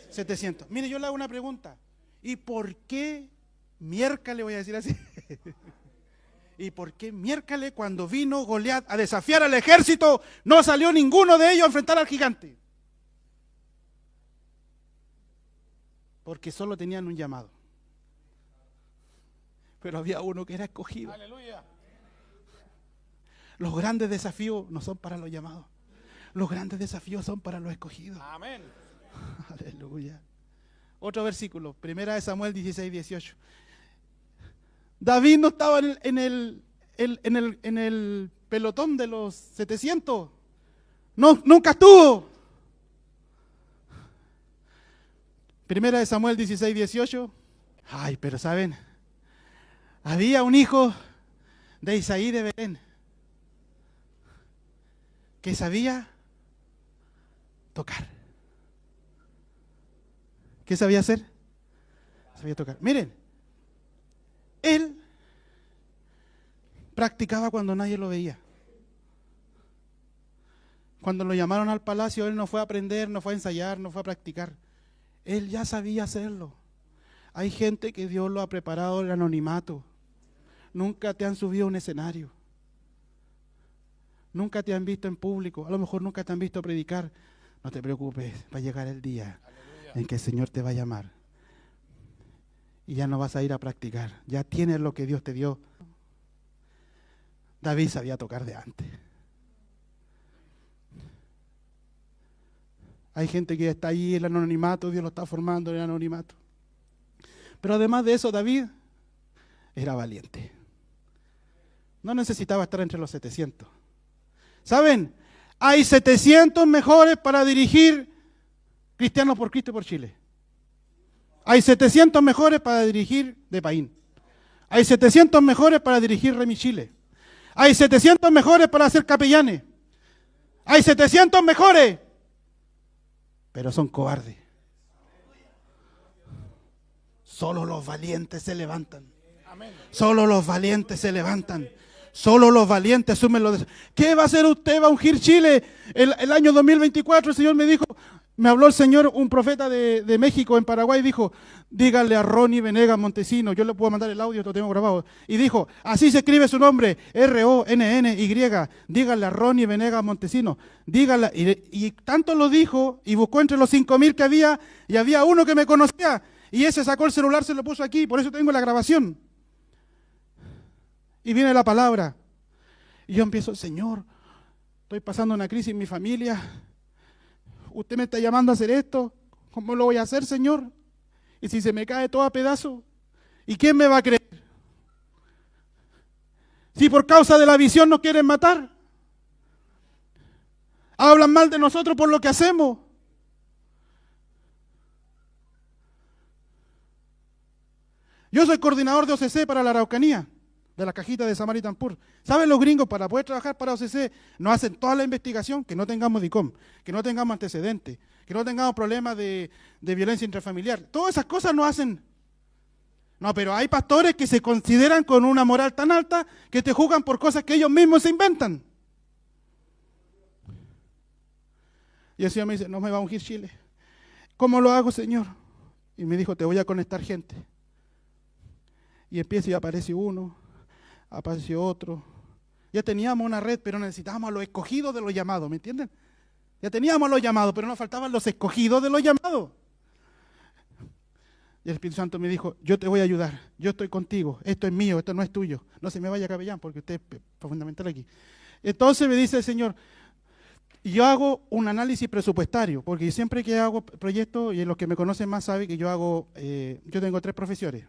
Speaker 1: 700. Mire, yo le hago una pregunta. ¿Y por qué miércoles, voy a decir así? ¿Y por qué miércoles cuando vino Goliat a desafiar al ejército no salió ninguno de ellos a enfrentar al gigante? Porque solo tenían un llamado. Pero había uno que era escogido. Aleluya. Los grandes desafíos no son para los llamados. Los grandes desafíos son para los escogidos. Amén. Aleluya. Otro versículo, 1 Samuel 16:18. David no estaba en el pelotón de los 700. No, nunca estuvo. 1 Samuel 16:18. Ay, pero ¿saben? Había un hijo de Isaí de Belén que sabía tocar. ¿Qué sabía hacer? Sabía tocar. Miren, él practicaba cuando nadie lo veía. Cuando lo llamaron al palacio, él no fue a aprender, no fue a ensayar, no fue a practicar. Él ya sabía hacerlo. Hay gente que Dios lo ha preparado en el anonimato. Nunca te han subido a un escenario. Nunca te han visto en público. A lo mejor nunca te han visto predicar. No te preocupes, va a llegar el día en que el Señor te va a llamar. Y ya no vas a ir a practicar. Ya tienes lo que Dios te dio. David sabía tocar de antes. Hay gente que está ahí en el anonimato, Dios lo está formando en el anonimato. Pero además de eso, David era valiente. No necesitaba estar entre los 700. ¿Saben? Hay 700 mejores para dirigir Cristianos por Cristo y por Chile. Hay 700 mejores para dirigir De Paín. Hay 700 mejores para dirigir Remi Chile. Hay 700 mejores para ser capellanes. Hay 700 mejores, pero son cobardes. Solo los valientes se levantan. Solo los valientes se levantan. Solo los valientes asumen los. ¿Qué va a hacer usted? ¿Va a ungir Chile? El año 2024 el Señor me dijo, me habló el Señor, un profeta de México, en Paraguay, dijo, dígale a Ronnie Venegas Montesino, yo le puedo mandar el audio, lo tengo grabado, y dijo, así se escribe su nombre, R-O-N-N-Y, dígale a Ronnie Venegas Montesino, dígale, y tanto lo dijo, y buscó entre los 5,000 que había, y había uno que me conocía, Y ese sacó el celular, se lo puso aquí, por eso tengo la grabación. Y viene la palabra. Y yo empiezo, Señor, estoy pasando una crisis en mi familia. Usted me está llamando a hacer esto. ¿Cómo lo voy a hacer, Señor? Y si se me cae todo a pedazos, ¿y quién me va a creer? Si por causa de la visión nos quieren matar. Hablan mal de nosotros por lo que hacemos. Yo soy coordinador de OCC para la Araucanía, de la cajita de Samaritan Pur. ¿Saben los gringos? Para poder trabajar para OCC nos hacen toda la investigación, que no tengamos DICOM, que no tengamos antecedentes, que no tengamos problemas de violencia intrafamiliar. Todas esas cosas nos hacen. No, pero hay pastores que se consideran con una moral tan alta que te juzgan por cosas que ellos mismos se inventan. Y el Señor me dice, no me va a ungir Chile. ¿Cómo lo hago, Señor? Y me dijo, te voy a conectar gente. Y empiezo y aparece uno, apareció otro. Ya teníamos una red, pero necesitábamos a los escogidos de los llamados, ¿me entienden? Ya teníamos los llamados, pero nos faltaban los escogidos de los llamados. Y el Espíritu Santo me dijo, yo te voy a ayudar, yo estoy contigo, esto es mío, esto no es tuyo. No se me vaya capellán, porque usted es fundamental aquí. Entonces me dice el Señor, yo hago un análisis presupuestario, porque siempre que hago proyectos, y los que me conocen más saben que yo tengo 3 profesiones.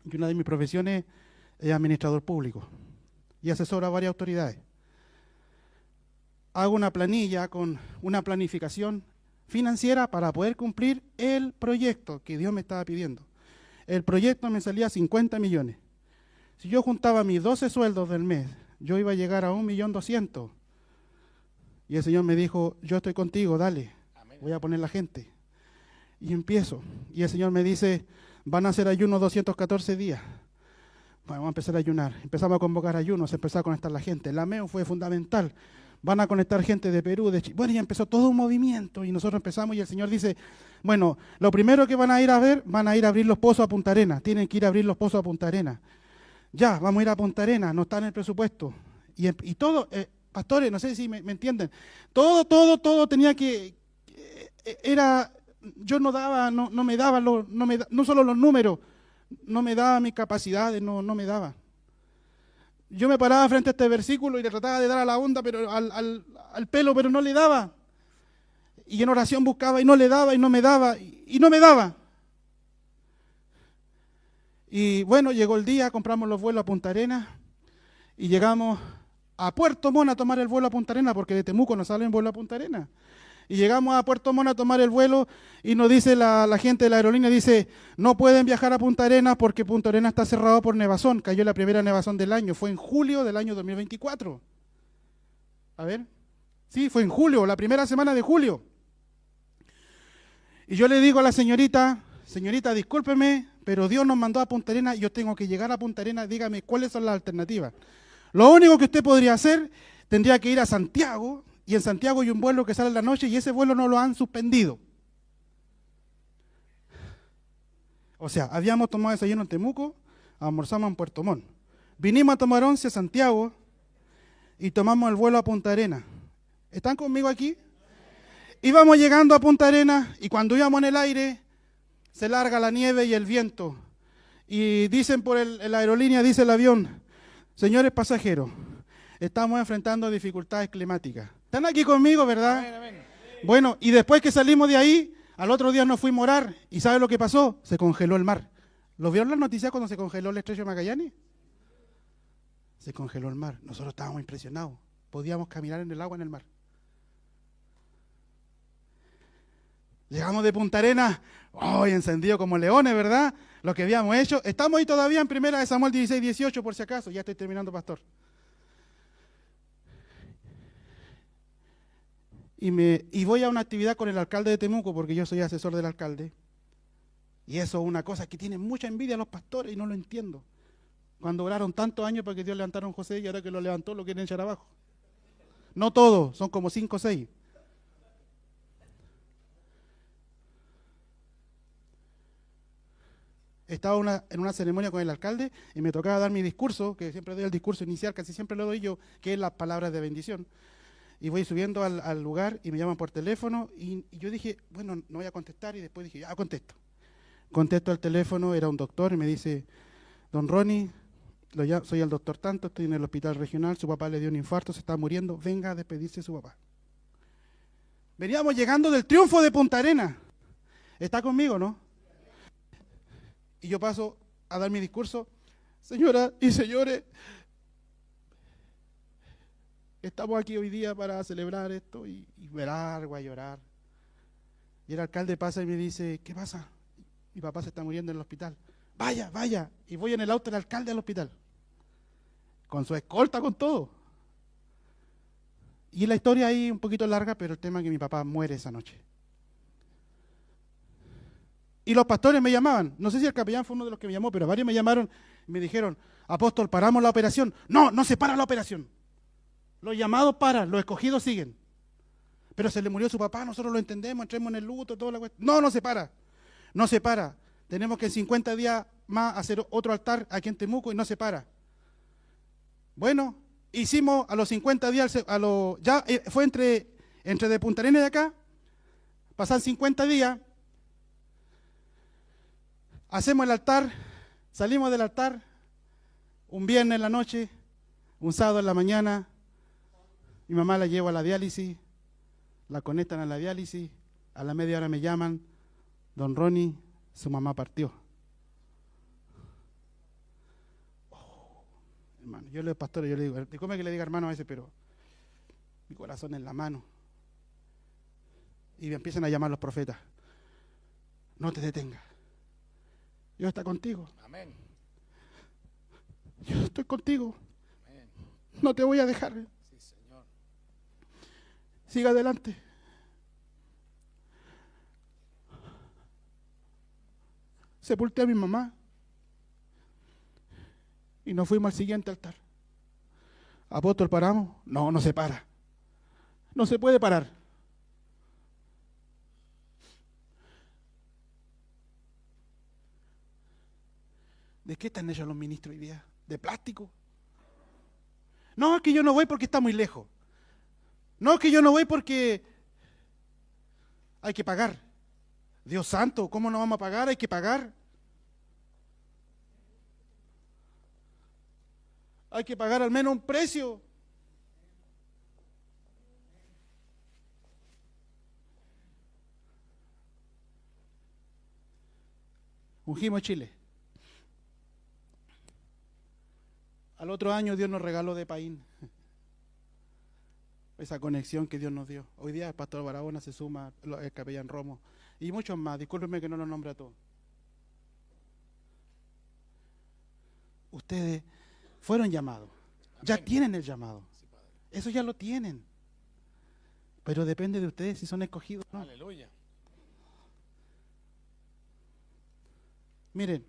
Speaker 1: Y una de mis profesiones es administrador público y asesoro a varias autoridades. Hago una planilla con una planificación financiera para poder cumplir el proyecto que Dios me estaba pidiendo. El proyecto me salía 50 millones. Si yo juntaba mis 12 sueldos del mes, yo iba a llegar a 1.200.000. Y el Señor me dijo, yo estoy contigo, dale, voy a poner la gente. Y empiezo. Y el Señor me dice, van a hacer ayuno 214 días. Bueno, vamos a empezar a ayunar. Empezamos a convocar ayunos, empezó a conectar la gente. La MEO fue fundamental. Van a conectar gente de Perú, de Chile. Bueno, ya empezó todo un movimiento y nosotros empezamos y el Señor dice, bueno, lo primero que van a ir a ver, van a ir a abrir los pozos a Punta Arenas. Tienen que ir a abrir los pozos a Punta Arenas. Ya, vamos a ir a Punta Arenas, no está en el presupuesto. Y todo, pastores, no sé si me entienden, todo tenía que, yo no daba, no me daba, no solo los números, no me daba mis capacidades, no me daba. Yo me paraba frente a este versículo y le trataba de dar a la onda, pero al pelo, pero no le daba. Y en oración buscaba y no le daba y no me daba y no me daba. Y bueno, llegó el día, compramos los vuelos a Punta Arenas y llegamos a Puerto Montt a tomar el vuelo a Punta Arenas, porque de Temuco nos sale en vuelo a Punta Arenas. Y llegamos a Puerto Montt a tomar el vuelo y nos dice la gente de la aerolínea, dice, no pueden viajar a Punta Arenas porque Punta Arenas está cerrado por nevazón. Cayó la primera nevazón del año, fue en julio del año 2024. A ver, sí, fue en julio, la primera semana de julio. Y yo le digo a la señorita, discúlpeme, pero Dios nos mandó a Punta Arenas y yo tengo que llegar a Punta Arenas, dígame cuáles son las alternativas. Lo único que usted podría hacer, tendría que ir a Santiago, y en Santiago hay un vuelo que sale en la noche y ese vuelo no lo han suspendido. O sea, habíamos tomado desayuno en Temuco, almorzamos en Puerto Montt. Vinimos a tomar 11 a Santiago y tomamos el vuelo a Punta Arenas. ¿Están conmigo aquí? Íbamos llegando a Punta Arenas y cuando íbamos en el aire, se larga la nieve y el viento. Y dicen por la aerolínea, dice el avión, señores pasajeros, estamos enfrentando dificultades climáticas. ¿Están aquí conmigo, verdad? Amén, amén. Bueno, y después que salimos de ahí, al otro día nos fuimos a orar. ¿Y sabe lo que pasó? Se congeló el mar. ¿Lo vieron las noticias cuando se congeló el estrecho de Magallanes? Se congeló el mar. Nosotros estábamos impresionados. Podíamos caminar en el agua, en el mar. Llegamos de Punta Arenas, encendido como leones, ¿verdad? Lo que habíamos hecho. Estamos ahí todavía en 1 Samuel 16:18, por si acaso. Ya estoy terminando, pastor. Y voy a una actividad con el alcalde de Temuco, porque yo soy asesor del alcalde. Y eso es una cosa que tiene mucha envidia a los pastores y no lo entiendo. Cuando oraron tantos años para que Dios levantara a un José y ahora que lo levantó lo quieren echar abajo. No todos, son como 5 o 6. Estaba en una ceremonia con el alcalde y me tocaba dar mi discurso, que siempre doy el discurso inicial, casi siempre lo doy yo, que es las palabras de bendición. Y voy subiendo al lugar y me llaman por teléfono y yo dije, bueno, no voy a contestar y después dije, ya contesto. Contesto el teléfono, era un doctor y me dice, don Ronnie, soy el doctor tanto, estoy en el hospital regional, su papá le dio un infarto, se está muriendo, venga a despedirse de su papá. Veníamos llegando del triunfo de Punta Arenas. ¿Está conmigo, no? Y yo paso a dar mi discurso. Señoras y señores, estamos aquí hoy día para celebrar esto y me largo a llorar. Y el alcalde pasa y me dice, ¿qué pasa? Mi papá se está muriendo en el hospital. Vaya, vaya. Y voy en el auto del alcalde al hospital. Con su escolta, con todo. Y la historia ahí un poquito larga, pero el tema es que mi papá muere esa noche. Y los pastores me llamaban. No sé si el capellán fue uno de los que me llamó, pero varios me llamaron y me dijeron, apóstol, ¿paramos la operación? No, no se para la operación. Los llamados paran, los escogidos siguen. Pero se le murió su papá, nosotros lo entendemos, entremos en el luto, toda la cuestión. No, no se para. No se para. Tenemos que en 50 días más hacer otro altar aquí en Temuco y no se para. Bueno, hicimos a los 50 días, fue entre de Punta Arenas y de acá, pasan 50 días, hacemos el altar, salimos del altar, un viernes en la noche, un sábado en la mañana, mi mamá la llevo a la diálisis, la conectan a la diálisis, a la media hora me llaman, don Ronnie, su mamá partió. Hermano, yo le pastor, yo le digo, disculpe que le diga hermano a veces, pero mi corazón en la mano. Y me empiezan a llamar los profetas. No te detengas. Dios está contigo.
Speaker 2: Amén.
Speaker 1: Yo estoy contigo.
Speaker 2: Amén.
Speaker 1: No te voy a dejar.
Speaker 2: Sí, Señor.
Speaker 1: Siga adelante. Sepulté a mi mamá. Y nos fuimos al siguiente altar. Apóstol, ¿paramos? No, no se para. No se puede parar. ¿De qué están hechos los ministros hoy día? ¿De plástico? No, es que yo no voy porque está muy lejos. No, es que yo no voy porque hay que pagar. Dios santo, ¿cómo no vamos a pagar? Hay que pagar. Hay que pagar al menos un precio. Ungimos Chile. Al otro año Dios nos regaló de Paín. Esa conexión que Dios nos dio. Hoy día el pastor Barahona se suma, el capellán Romo y muchos más. Discúlpenme que no los nombre a todos. Ustedes fueron llamados. Ya tienen el llamado. Eso ya lo tienen. Pero depende de ustedes si son escogidos o no.
Speaker 2: Aleluya.
Speaker 1: Miren,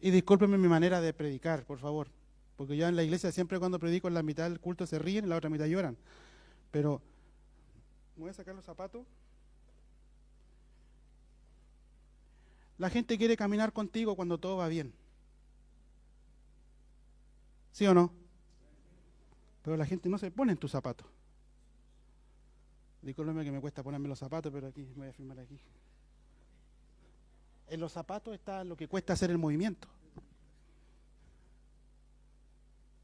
Speaker 1: y discúlpenme mi manera de predicar, por favor. Porque yo en la iglesia siempre cuando predico en la mitad del culto se ríen, en la otra mitad lloran. Pero, ¿me voy a sacar los zapatos? La gente quiere caminar contigo cuando todo va bien. ¿Sí o no? Pero la gente no se pone en tus zapatos. Discúlpeme que me cuesta ponerme los zapatos, pero aquí, me voy a firmar aquí. En los zapatos está lo que cuesta hacer el movimiento.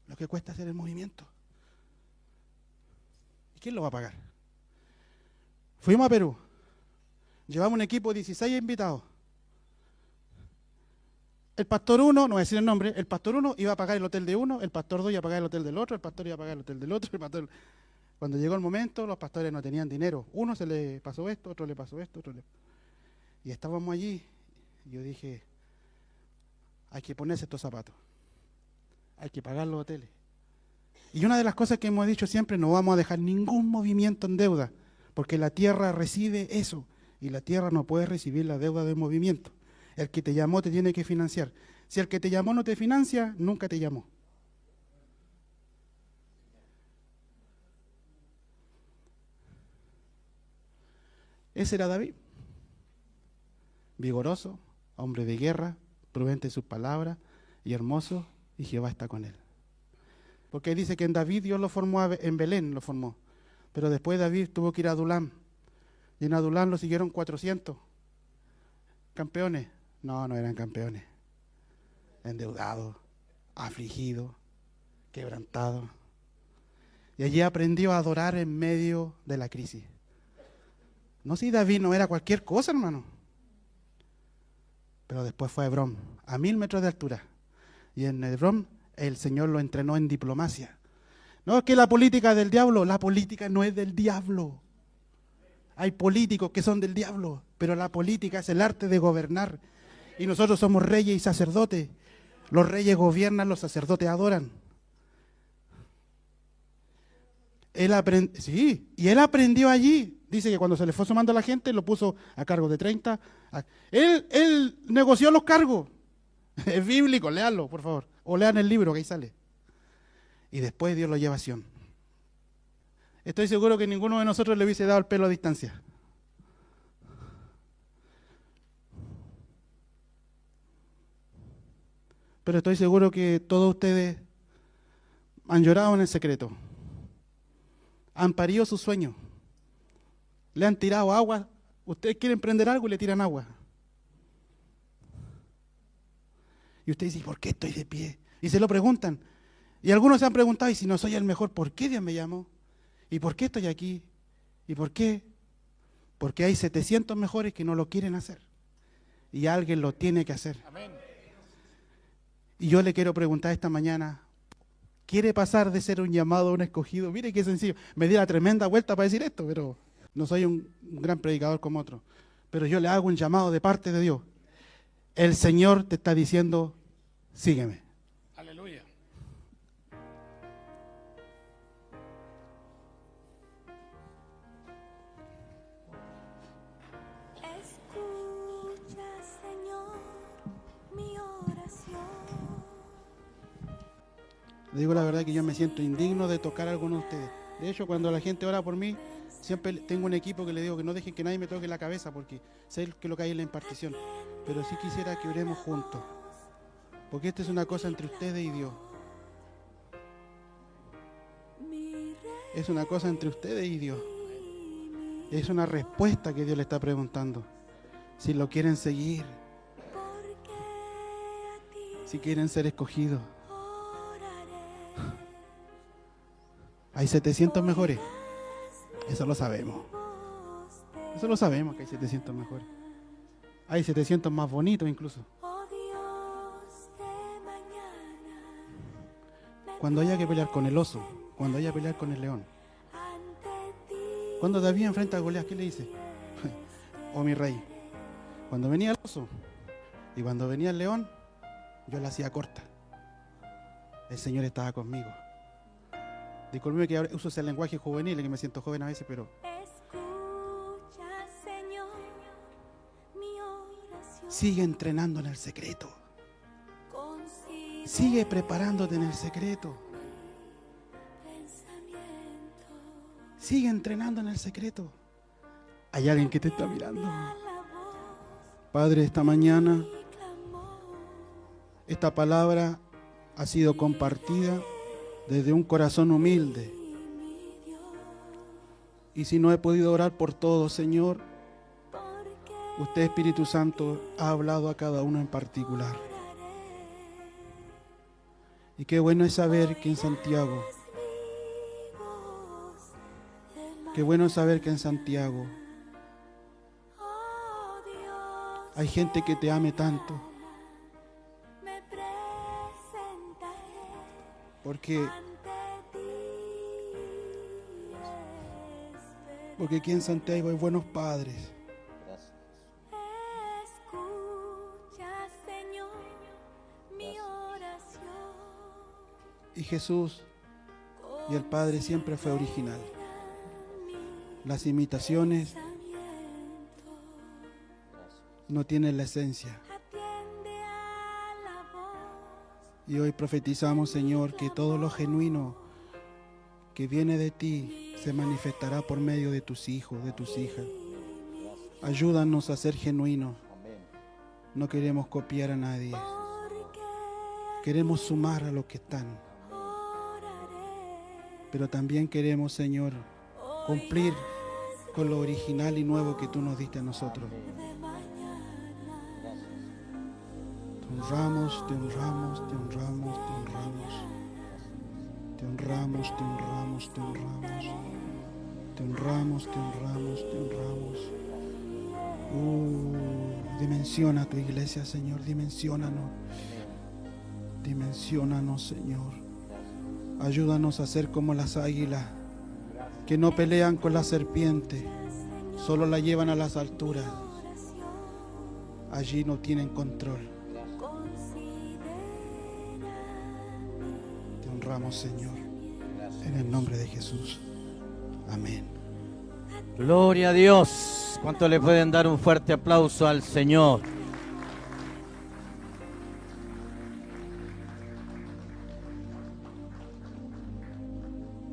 Speaker 1: Lo que cuesta hacer el movimiento. ¿Y quién lo va a pagar? Fuimos a Perú. Llevamos un equipo de 16 invitados. El pastor 1, no voy a decir el nombre, el pastor 1 iba a pagar el hotel de uno, el pastor 2 iba a pagar el hotel del otro, el pastor iba a pagar el hotel del otro, el pastor... Cuando llegó el momento, los pastores no tenían dinero. Uno se le pasó esto, otro le pasó esto, otro le... Y estábamos allí, y yo dije, hay que ponerse estos zapatos. Hay que pagar los hoteles. Y una de las cosas que hemos dicho siempre, no vamos a dejar ningún movimiento en deuda, porque la tierra recibe eso, y la tierra no puede recibir la deuda de movimiento. El que te llamó te tiene que financiar. Si el que te llamó no te financia, nunca te llamó. Ese era David. Vigoroso, hombre de guerra, prudente en sus palabras y hermoso, y Jehová está con él. Porque dice que en David Dios lo formó, en Belén lo formó. Pero después David tuvo que ir a Adulam. Y en Adulam lo siguieron 400 campeones No, no eran campeones. Endeudados, afligidos, quebrantados. Y allí aprendió a adorar en medio de la crisis. No, si David no era cualquier cosa, hermano. Pero después fue a Hebrón, a 1000 metros de altura. Y en Hebrón el Señor lo entrenó en diplomacia. No es que la política es del diablo, la política no es del diablo. Hay políticos que son del diablo, pero la política es el arte de gobernar. Y nosotros somos reyes y sacerdotes. Los reyes gobiernan, los sacerdotes adoran. Sí, y él aprendió allí. Dice que cuando se le fue sumando a la gente, lo puso a cargo de 30. Él negoció los cargos. Es bíblico, léanlo, por favor. O lean el libro que ahí sale. Y después Dios lo lleva a Sión. Estoy seguro que ninguno de nosotros le hubiese dado el pelo a distancia. Pero estoy seguro que todos ustedes han llorado en el secreto. Han parido sus sueños. Le han tirado agua. Ustedes quieren prender algo y le tiran agua. Y usted dice, ¿por qué estoy de pie? Y se lo preguntan. Y algunos se han preguntado, y si no soy el mejor, ¿por qué Dios me llamó? ¿Y por qué estoy aquí? ¿Y por qué? Porque hay 700 mejores que no lo quieren hacer. Y alguien lo tiene que hacer. Amén. Y yo le quiero preguntar esta mañana, ¿quiere pasar de ser un llamado a un escogido? Mire qué sencillo. Me di la tremenda vuelta para decir esto, pero no soy un gran predicador como otro. Pero yo le hago un llamado de parte de Dios. El Señor te está diciendo, sígueme.
Speaker 3: Aleluya.
Speaker 4: Escucha, Señor, mi oración.
Speaker 1: Le digo la verdad que yo me siento indigno de tocar a alguno de ustedes. De hecho, cuando la gente ora por mí, siempre tengo un equipo que le digo que no dejen que nadie me toque la cabeza porque sé que lo que hay en la impartición. Pero sí quisiera que oremos juntos. Porque esta es una cosa entre ustedes y Dios. Es una cosa entre ustedes y Dios. Es una respuesta que Dios le está preguntando. Si lo quieren seguir. Si quieren ser escogidos. Hay 700 mejores. Eso lo sabemos. Eso lo sabemos que hay 700 mejores. Hay 700 más bonitos incluso. Cuando haya que pelear con el oso, cuando haya que pelear con el león. Cuando David enfrenta a Goliat, ¿qué le dice? Oh mi rey, cuando venía el oso y cuando venía el león, yo la hacía corta. El Señor estaba conmigo. Disculpe que ahora uso ese lenguaje juvenil, que me siento joven a veces, pero sigue entrenando en el secreto. Sigue preparándote en el secreto. Sigue entrenando en el secreto. Hay alguien que te está mirando. Padre, esta mañana esta palabra ha sido compartida desde un corazón humilde. Y si no he podido orar por todos, Señor, usted, Espíritu Santo, ha hablado a cada uno en particular. Y qué bueno es saber que en Santiago, hay gente que te ame tanto. Porque aquí en Santiago hay buenos padres. Y Jesús y el Padre siempre fue original. Las imitaciones no tienen la esencia. Y hoy profetizamos, Señor, que todo lo genuino que viene de ti se manifestará por medio de tus hijos, de tus hijas. Ayúdanos a ser genuinos. No queremos copiar a nadie. Queremos sumar a los que están. Pero también queremos, Señor, cumplir con lo original y nuevo que tú nos diste a nosotros. honramos, te honramos, te honramos, te honramos. Te honramos, te honramos, te honramos. Te honramos, te honramos, te honramos. Dimensiona tu iglesia, Señor, dimensiónanos. Dimensiónanos, Señor. Ayúdanos a ser como las águilas, que no pelean con la serpiente, solo la llevan a las alturas. Allí no tienen control. Te honramos, Señor, en el nombre de Jesús. Amén.
Speaker 3: Gloria a Dios. ¿Cuánto le pueden dar un fuerte aplauso al Señor?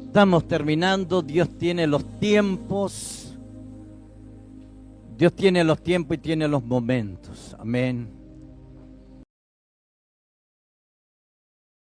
Speaker 3: Estamos terminando. Dios tiene los tiempos. Dios tiene los tiempos y tiene los momentos. Amén.